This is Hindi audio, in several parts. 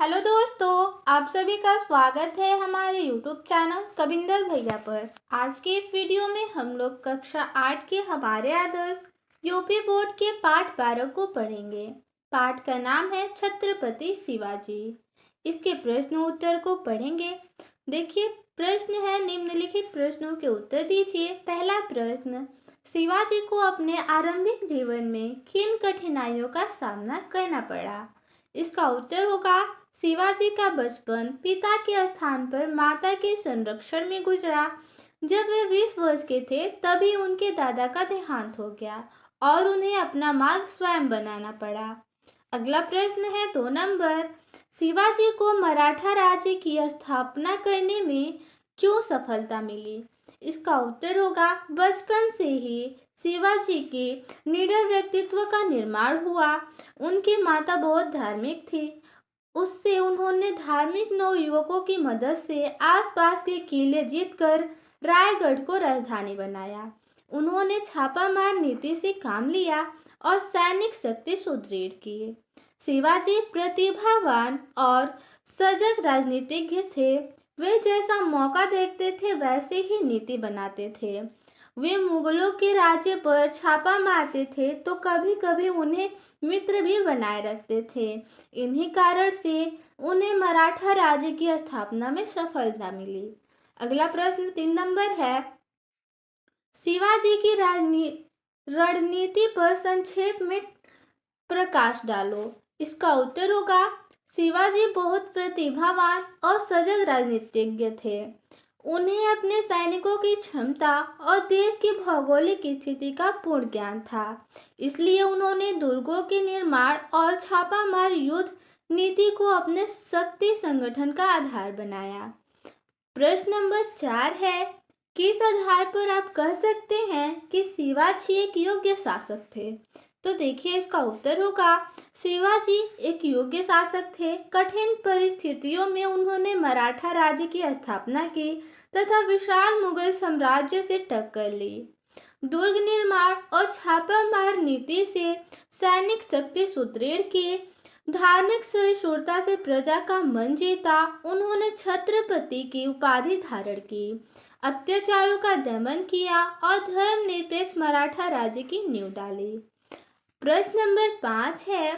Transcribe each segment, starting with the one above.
हेलो दोस्तों, आप सभी का स्वागत है हमारे यूट्यूब चैनल कविंदर भैया पर। आज के इस वीडियो में हम लोग कक्षा 8 के हमारे आदर्श यूपी बोर्ड के पाठ 12 को पढ़ेंगे। पाठ का नाम है छत्रपति शिवाजी। इसके प्रश्न उत्तर को पढ़ेंगे। देखिए, प्रश्न है, निम्नलिखित प्रश्नों के उत्तर दीजिए। पहला प्रश्न, शिवाजी को अपने आरंभिक जीवन में किन कठिनाइयों का सामना करना पड़ा? इसका उत्तर होगा, शिवाजी का बचपन पिता के स्थान पर माता के संरक्षण में गुजरा। जब वे 20 वर्ष के थे तभी उनके दादा का देहांत हो गया और उन्हें अपना मार्ग स्वयं बनाना पड़ा। अगला प्रश्न है 2 नंबर, शिवाजी को मराठा राज्य की स्थापना करने में क्यों सफलता मिली? इसका उत्तर होगा, बचपन से ही शिवाजी के निडर व्यक्तित्व का निर्माण हुआ। उनकी माता बहुत धार्मिक थी। उससे उन्होंने धार्मिक नवयुवकों की मदद से आसपास के किले जीतकर रायगढ़ को राजधानी बनाया। उन्होंने छापामार नीति से काम लिया और सैनिक शक्ति सुदृढ़ की। शिवाजी प्रतिभावान और सजग राजनीतिज्ञ थे। वे जैसा मौका देखते थे वैसे ही नीति बनाते थे। वे मुगलों के राज्य पर छापा मारते थे तो कभी कभी उन्हें मित्र भी बनाए रखते थे। इन्हीं कारण से उन्हें मराठा राज्य की स्थापना में सफलता मिली। अगला प्रश्न 3 नंबर है, शिवाजी की रणनीति पर संक्षेप में प्रकाश डालो। इसका उत्तर होगा, शिवाजी बहुत प्रतिभावान और सजग राजनीतिज्ञ थे। उन्हें अपने सैनिकों की क्षमता और देश की भौगोलिक स्थिति का पूर्ण ज्ञान था। इसलिए उन्होंने दुर्गों के निर्माण और छापामार युद्ध नीति को अपने शक्ति संगठन का आधार बनाया। प्रश्न नंबर 4 है, किस आधार पर आप कह सकते हैं कि शिवाजी एक योग्य शासक थे? तो देखिए, इसका उत्तर होगा, शिवाजी एक योग्य शासक थे। कठिन परिस्थितियों में उन्होंने मराठा राज्य की स्थापना की तथा विशाल मुगल साम्राज्य से टक्कर ली। दुर्ग निर्माण और छापामार नीति से सैनिक शक्ति सुदृढ़ की। धार्मिक सहिष्णुता से प्रजा का मन जीता। उन्होंने छत्रपति की उपाधि धारण की। अत्याचारों का दमन किया और धर्मनिरपेक्ष मराठा राज्य की नींव डाली। प्रश्न नंबर 5 है,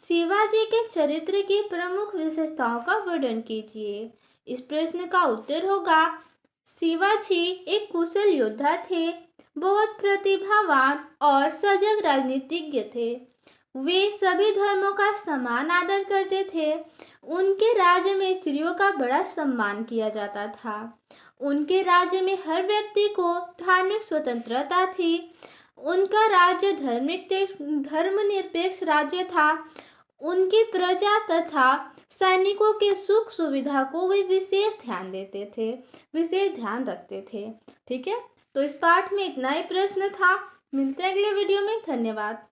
शिवाजी के चरित्र की प्रमुख विशेषताओं का वर्णन कीजिए। इस प्रश्न का उत्तर होगा, शिवाजी एक कुशल योद्धा थे, बहुत प्रतिभावान और सजग राजनीतिज्ञ थे। वे सभी धर्मों का समान आदर करते थे। उनके राज्य में स्त्रियों का बड़ा सम्मान किया जाता था। उनके राज्य में हर व्यक्ति को धार्मिक स्वतंत्रता थी। उनका राज्य धर्मनिरपेक्ष राज्य था। उनकी प्रजा तथा सैनिकों के सुख सुविधा को वे विशेष ध्यान देते थे, विशेष ध्यान रखते थे। ठीक है, तो इस पाठ में इतना ही प्रश्न था। मिलते हैं अगले वीडियो में। धन्यवाद।